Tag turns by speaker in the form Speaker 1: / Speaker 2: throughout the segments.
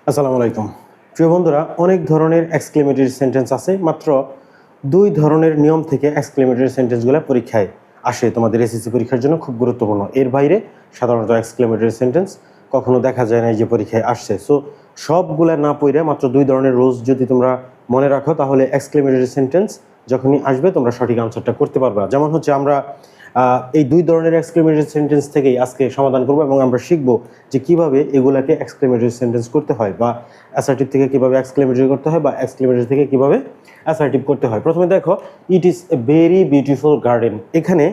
Speaker 1: আসসালামু আলাইকুম প্রিয় বন্ধুরা, অনেক ধরনের এক্সক্লেমেটরি সেন্টেন্স আছে। মাত্র দুই ধরনের নিয়ম থেকে এক্সক্লেমেটরি সেন্টেন্সগুলো পরীক্ষায় আসে। তোমাদের এসএসসি পরীক্ষার জন্য খুব গুরুত্বপূর্ণ। এর বাইরে সাধারণত এক্সক্লেমেটরি সেন্টেন্স কখনো দেখা যায় না যে পরীক্ষায় আসছে। সো সবগুলা না পড়ে মাত্র দুই ধরনের রুলস যদি তোমরা মনে রাখো, তাহলে এক্সক্লেমেটরি সেন্টেন্স যখনই আসবে তোমরা সঠিক আনসারটা করতে পারবা। যেমন হচ্ছে আমরা এই দুই ধরনের এক্সক্লেমেটরি সেন্টেন্স থেকেই আজকে সমাধান করব এবং আমরা শিখব যে কিভাবে এগুলাকে এক্সক্লেমেটরি সেন্টেন্স করতে হয়, বা অ্যাসার্টিভ থেকে কিভাবে এক্সক্লেমেটরি করতে হয়, বা এক্সক্লেমেটরি থেকে কিভাবে অ্যাসার্টিভ করতে হয়। প্রথমে দেখো, it is a very beautiful garden. এখানে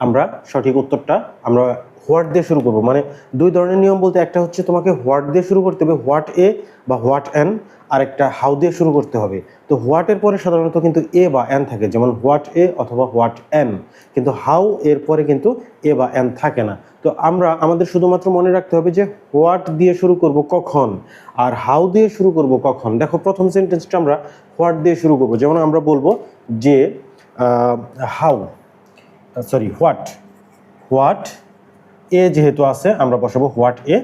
Speaker 1: আমরা সঠিক উত্তরটা আমরা হোয়াট দিয়ে শুরু করব। মানে দুই ধরনের নিয়ম বলতে, একটা হচ্ছে তোমাকে হোয়াট দিয়ে শুরু করতে হবে, হোয়াট এ বা হোয়াট এন, আর একটা হাউ দিয়ে শুরু করতে হবে। তো হোয়াটের পরে সাধারণত কিন্তু এ বা এন থাকে, যেমন হোয়াট এ অথবা হোয়াট এন, কিন্তু হাউ এর পরে কিন্তু এ বা এন থাকে না। তো আমাদের শুধুমাত্র মনে রাখতে হবে যে হোয়াট দিয়ে শুরু করব কখন আর হাউ দিয়ে শুরু করব কখন। দেখো, প্রথম সেন্টেন্সটা আমরা হোয়াট দিয়ে শুরু করব। যেমন আমরা বলবো যে হোয়াট এ যেহেতু আছে আমরা বসাবো হোয়াট এ,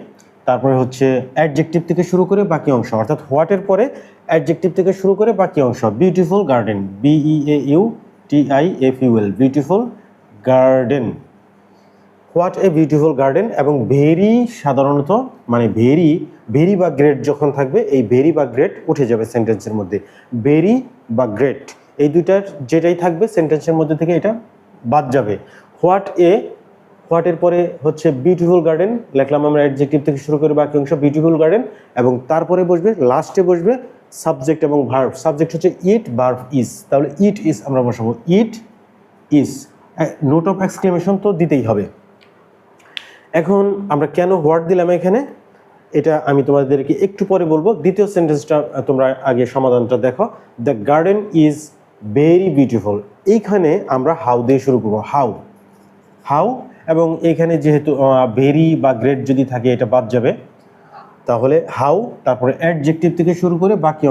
Speaker 1: তারপরে হচ্ছে অ্যাডজেক্টিভ থেকে শুরু করে বাকি অংশ, অর্থাৎ হোয়াটের পরে অ্যাডজেক্টিভ থেকে শুরু করে বাকি অংশ। Beautiful garden, BEAUTIFUL, beautiful garden, what a beautiful garden. এবং ভেরি, সাধারণত মানে ভেরি বা গ্রেট যখন থাকবে, এই ভেরি বা গ্রেট উঠে যাবে সেন্টেন্সের মধ্যে। ভেরি বা গ্রেট এই দুইটার যেটাই থাকবে সেন্টেন্সের মধ্যে থেকে এটা বাদ যাবে। হোয়াটের পরে হচ্ছে বিউটিফুল গার্ডেন লিখলাম আমরা, অ্যাডজেক্টিভ থেকে শুরু করে বাকি অংশ বিউটিফুল গার্ডেন, এবং তারপরে বসবে, লাস্টে বসবে সাবজেক্ট এবং ভার্ব। সাবজেক্ট হচ্ছে ইট, ভার্ব ইজ, তাহলে ইট ইজ আমরা বসাবো it is. Note of exclamation তো দিতেই হবে। এখন আমরা কেন হোয়াট দিলাম এখানে, এটা আমি তোমাদেরকে একটু পরে বলবো। দ্বিতীয় সেন্টেন্সটা তোমরা আগে সমাধানটা দেখো। The garden is very beautiful. এইখানে আমরা হাউ দিয়ে শুরু করবো, হাউ। এবং এইখানে যেহেতু ভেরি বা গ্রেট যদি থাকে এটা বাদ যাবে, তাহলে হাউ, তারপরে অ্যাডজেক্টিভ থেকে শুরু করে বাকি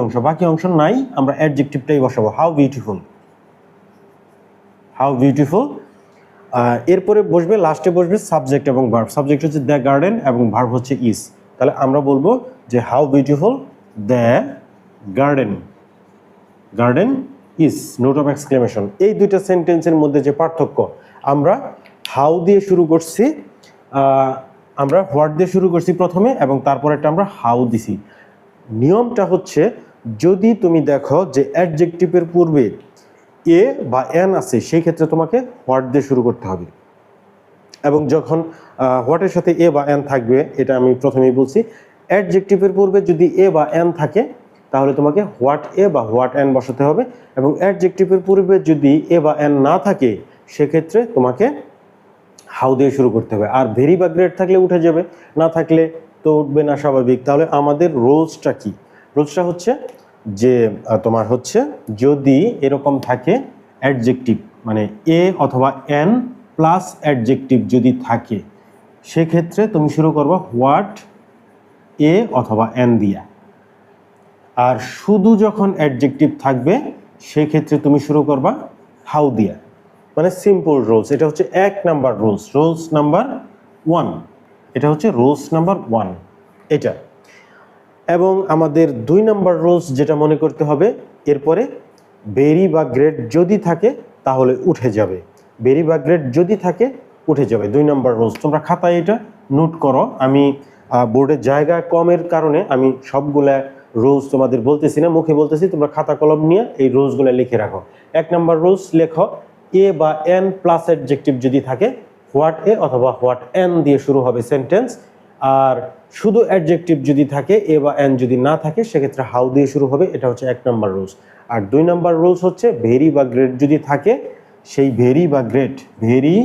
Speaker 1: অংশ নাই, আমরা অ্যাডজেক্টিভটাই বসাবো, হাউ বিউটিফুল। এরপরে বসবে, লাস্টে বসবে সাবজেক্ট এবং ভার্ব। সাবজেক্ট হচ্ছে দ্য গার্ডেন এবং ভার্ব হচ্ছে ইজ। তাহলে আমরা বলবো যে how beautiful the garden is. Note of exclamation. এই দুইটা সেন্টেন্সের মধ্যে যে পার্থক্য, আমরা হাউ দিয়ে শুরু করছি, আমরা হোয়াট দিয়ে শুরু করছি প্রথমে, এবং তারপরেটা আমরা হাউ দিছি। নিয়মটা হচ্ছে, যদি তুমি দেখো যে অ্যাডজেক্টিভের পূর্বে এ বা এন আছে, সেই ক্ষেত্রে তোমাকে হোয়াট দিয়ে শুরু করতে হবে। এবং যখন হোয়াটের সাথে এ বা এন থাকবে, এটা আমি প্রথমেই বলছি, অ্যাডজেক্টিভের পূর্বে যদি এ বা এন থাকে তাহলে তোমাকে হোয়াট এ বা হোয়াট এন বসাতে হবে, এবং অ্যাডজেক্টিভের পূর্বে যদি এ বা এন না থাকে সেক্ষেত্রে তোমাকে হাউ দিয়ে শুরু করতে হবে। আর ভেরি বা গ্রেট থাকলে উঠে যাবে, না থাকলে তো উঠবে না, স্বাভাবিক। তাহলে আমাদের রুলসটা কি? রুলসটা হচ্ছে যে তোমার হচ্ছে, যদি এরকম থাকে অ্যাডজেক্টিভ, মানে এ অথবা এন প্লাস অ্যাডজেক্টিভ যদি থাকে, সেক্ষেত্রে তুমি শুরু করবা হোয়াট এ অথবা এন দিয়া। আর শুধু যখন অ্যাডজেক্টিভ থাকবে সেক্ষেত্রে তুমি শুরু করবা হাউ দিয়া। মানে সিম্পল রুলস। এটা হচ্ছে 1 নাম্বার রুলস নাম্বার 1। এটা হচ্ছে রুলস নাম্বার 1 এটা। এবং আমাদের 2 নাম্বার রুলস যেটা মনে করতে হবে, এরপরে ভেরি বা গ্রেট যদি থাকে তাহলে উঠে যাবে। ভেরি বা গ্রেট যদি থাকে উঠে যাবে, 2 নাম্বার রুলস। তোমরা খাতায় এটা নোট করো। আমি বোর্ডের জায়গা কমের কারণে আমি সবগুলা রুলস তোমাদের বলতেছি না, মুখে বলতেছি। তোমরা খাতা কলম নিয়ে এই রুলসগুলো লিখে রাখো। 1 নাম্বার রুলস লেখো, এ বা এন প্লাস অ্যাডজেক্টিভ যদি থাকে, হোয়াট এ অথবা হোয়াট এন দিয়ে শুরু হবে সেন্টেন্স। আর শুধু অ্যাডজেক্টিভ যদি থাকে, এ বা এন যদি না থাকে, সেক্ষেত্রে হাউ দিয়ে শুরু হবে। এটা হচ্ছে 1 নাম্বার রুলস। আর 2 নাম্বার রুলস হচ্ছে, ভেরি বা গ্রেট যদি থাকে, সেই ভেরি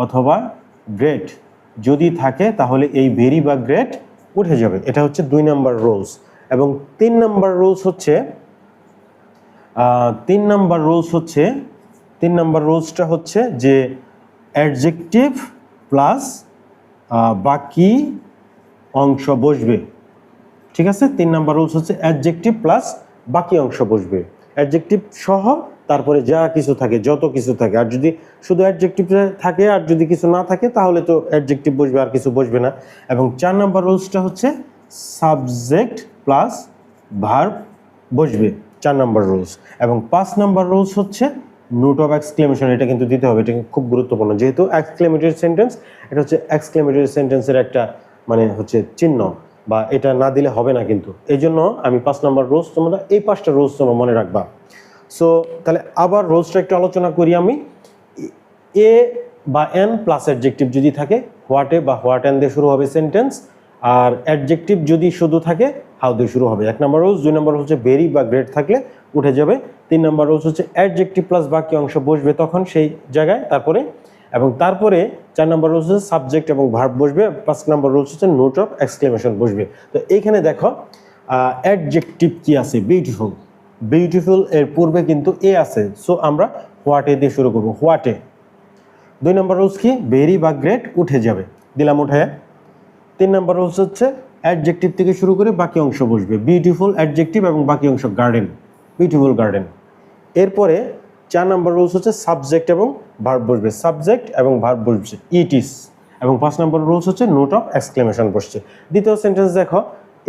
Speaker 1: অথবা গ্রেট যদি থাকে তাহলে এই ভেরি বা গ্রেট উঠে যাবে। এটা হচ্ছে 2 নাম্বার রুলস। এবং 3 নাম্বার রুলস হচ্ছে, 3 নাম্বার রুলসটা হচ্ছে যে অ্যাডজেক্টিভ প্লাস বাকি অংশ বসবে। ঠিক আছে? 3 নাম্বার রুলস হচ্ছে অ্যাডজেক্টিভ প্লাস বাকি অংশ বসবে। অ্যাডজেক্টিভ সহ তারপরে যা কিছু থাকে, যত কিছু থাকে। আর যদি শুধু অ্যাডজেক্টিভ থাকে আর যদি কিছু না থাকে তাহলে তো অ্যাডজেক্টিভ বসবে, আর কিছু বসবে না। এবং 4 নাম্বার রুলসটা হচ্ছে সাবজেক্ট প্লাস ভার্ব বসবে, 4 নম্বর রুলস। এবং 5 নম্বর রুলস হচ্ছে নোট অফ এক্সক্লেমেশন, এটা কিন্তু দিতে হবে, এটা খুব গুরুত্বপূর্ণ, যেহেতু এক্সক্লেমেটরি সেন্টেন্স, এটা হচ্ছে এক্সক্লেমেটরি সেন্টেন্সের একটা মানে হচ্ছে চিহ্ন, বা এটা না দিলে হবে না কিন্তু। এই জন্য আমি 5 নম্বর রুলস, তোমরা এই 5টা রুলস তোমরা মনে রাখবা। সো তাহলে আবার রুলসটা একটু আলোচনা করি আমি। এ বা এন প্লাস অ্যাডজেক্টিভ যদি থাকে, হোয়াট এ বা হোয়াট এন দিয়ে শুরু হবে সেন্টেন্স, আর অ্যাডজেক্টিভ যদি শুধু থাকে হাউ দিয়ে শুরু হবে, 1 নম্বর রুলস। 2 নম্বর হচ্ছে ভেরি বা গ্রেট থাকলে উঠে যাবে। 3 নম্বর রুলস হচ্ছে অ্যাডজেক্টিভ প্লাস বাকি অংশ বসবে তখন সেই জায়গায়, তারপরে 4 নম্বর রুলস হচ্ছে সাবজেক্ট এবং ভার্ব বসবে। 5 নম্বর রুলস হচ্ছে নোট অফ এক্সক্লেমেশন বসবে। তো এইখানে দেখো অ্যাডজেক্টিভ কি আছে, বিউটিফুল। বিউটিফুল এর পূর্বে কিন্তু এ আছে, সো আমরা হোয়াট এ দিয়ে শুরু করবো, হোয়াট এ। 2 নম্বর রুলস কি, ভেরি বা গ্রেট উঠে যাবে, দিলাম উঠে। 3 নম্বর রুলস হচ্ছে অ্যাডজেক্টিভ থেকে শুরু করে বাকি অংশ বসবে, বিউটিফুল অ্যাডজেক্টিভ এবং বাকি অংশ গার্ডেন, বিউটিফুল গার্ডেন। এরপরে 4 নম্বর রুলস হচ্ছে সাবজেক্ট এবং ভার্ব বসবে, সাবজেক্ট এবং ভার্ব বসবে, ইট ইজ। এবং 5 নম্বর রুলস হচ্ছে নোট অফ এক্সক্লেমেশন বসছে। দ্বিতীয় সেন্টেন্স দেখো,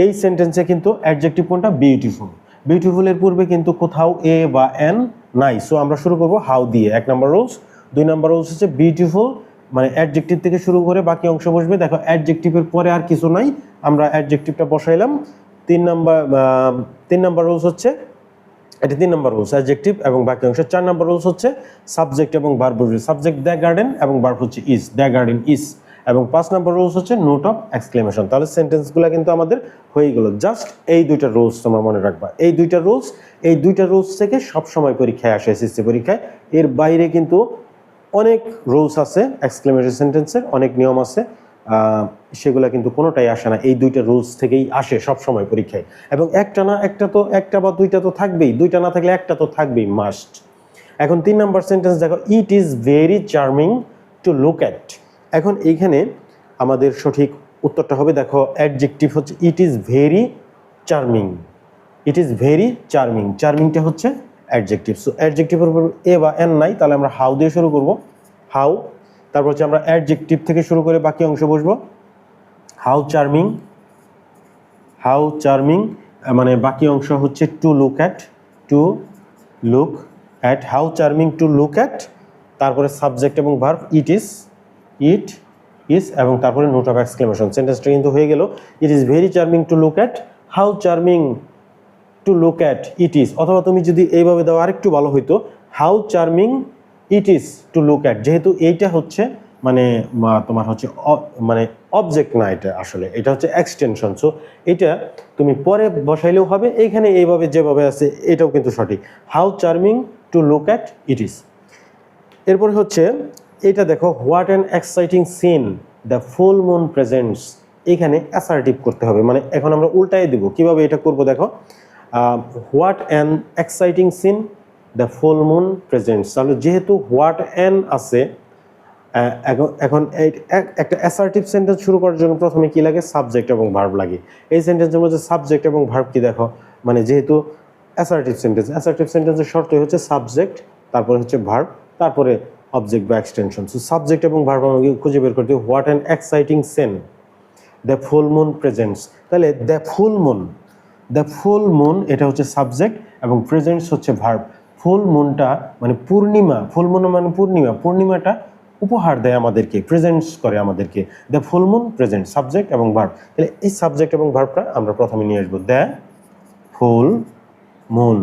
Speaker 1: এই সেন্টেন্সে কিন্তু অ্যাডজেক্টিভ কোনটা, বিউটিফুল। বিউটিফুলের পূর্বে কিন্তু কোথাও এ বা এন নাই, সো আমরা শুরু করবো হাউ দিয়ে, 1 নম্বর রুলস। 2 নম্বর রুলস হচ্ছে বিউটিফুল মানে অ্যাডজেক্টিভ থেকে শুরু করে বাকি অংশ বসবে। দেখো অ্যাডজেক্টিভের পরে আর কিছু নাই, আমরা অ্যাডজেক্টিভটা বসাইলাম। 3 নম্বর রুলস হচ্ছে, এটা 3 নম্বর রুলস, অ্যাডজেক্টিভ এবং বাকি অংশ। 4 নম্বর রুলস হচ্ছে সাবজেক্ট এবং ভার্ব বসবে, সাবজেক্ট দ্য গার্ডেন এবং ভার্ব হচ্ছে ইজ, দ্য গার্ডেন ইজ। এবং 5 নম্বর রুলস হচ্ছে নোট অফ এক্সক্লেমেশন। তাহলে সেন্টেন্সগুলো কিন্তু আমাদের হয়ে গেল। জাস্ট এই 2টা রুলস তোমরা মনে রাখবা, এই 2টা রুলস থেকে সবসময় পরীক্ষায় আসে, এসএসসি পরীক্ষায়। এর বাইরে কিন্তু অনেক রুলস আছে, এক্সক্লেমেটরি সেন্টেন্সের অনেক নিয়ম আছে, সেগুলো কিন্তু কোনোটাই আসে না, এই 2টা রুলস থেকেই আসে সবসময় পরীক্ষায়। এবং একটা বা 2টা তো থাকবেই, 2টা না থাকলে একটা তো থাকবেই, মাস্ট। এখন 3 নম্বর সেন্টেন্স দেখো, it is very charming to look at. এখন এইখানে আমাদের সঠিক উত্তরটা হবে, দেখো অ্যাডজেক্টিভ হচ্ছে it is very charming, it is very charming, চার্মিংটা হচ্ছে অ্যাডজেক্টিভ। সো অ্যাডজেক্টিভের উপর এ বা এন নাই, তাহলে আমরা হাউ দিয়ে শুরু করব, হাউ। তারপর হচ্ছে আমরা অ্যাডজেক্টিভ থেকে শুরু করে বাকি অংশ বসবো, হাউ চার্মিং, হাউ চার্মিং মানে বাকি অংশ হচ্ছে two look at, two look at, how charming to look at. তারপরে সাবজেক্ট এবং ভার্ব, ইট ইজ এবং তারপরে নোট অফ এক্সক্লেমেশন। সেন্টেন্সটা কিন্তু হয়ে গেল, ইট is very charming to look at, how charming to look at it is. অথবা তুমি যদি এইভাবে দাও আরেকটু ভালো হইতো, how charming it is two look at. যেহেতু এইটা হচ্ছে মানে তোমার হচ্ছে মানে অবজেক্ট না, এটা আসলে এটা হচ্ছে এক্সটেনশন, সো এটা তুমি পরে বসাইলেও হবে, এইখানে এইভাবে যেভাবে আছে এটাও কিন্তু সঠিক, how charming to look at it is. এরপরে হচ্ছে এটা দেখো, what an exciting seen the full moon presents. এখানে অ্যাসার্টিভ করতে হবে, মানে এখন আমরা উল্টাই দিব, কিভাবে এটা করব দেখো, what an exciting seen the full moon presents. তাহলে যেহেতু হোয়াট অ্যান আছে, এখন একটা অ্যাসার্টিভ সেন্টেন্স শুরু করার জন্য প্রথমে কি লাগে, সাবজেক্ট এবং ভার্ব লাগে। এই সেন্টেন্সের মধ্যে সাবজেক্ট এবং ভার্ব কি দেখো, মানে যেহেতু অ্যাসার্টিভ সেন্টেন্সের শর্তই হচ্ছে সাবজেক্ট, তারপরে হচ্ছে ভার্ব, তারপরে অবজেক্ট বা এক্সটেনশন। সো সাবজেক্ট এবং ভার্ব আমাকে খুঁজে বের করতে, what an exciting seen the full moon presents. তাহলে দ্য ফুল মুন এটা হচ্ছে সাবজেক্ট এবং প্রেজেন্টস হচ্ছে ভার্ব। ফুল মুনটা মানে পূর্ণিমা, ফুল মুন মানে পূর্ণিমা, পূর্ণিমাটা উপহার দেয় আমাদেরকে, প্রেজেন্টস করে আমাদেরকে। The full moon present, subject এবং ভার্ব। তাহলে এই সাবজেক্ট এবং ভার্বটা আমরা প্রথমে নিয়ে আসবো, দ্য ফুল মুন।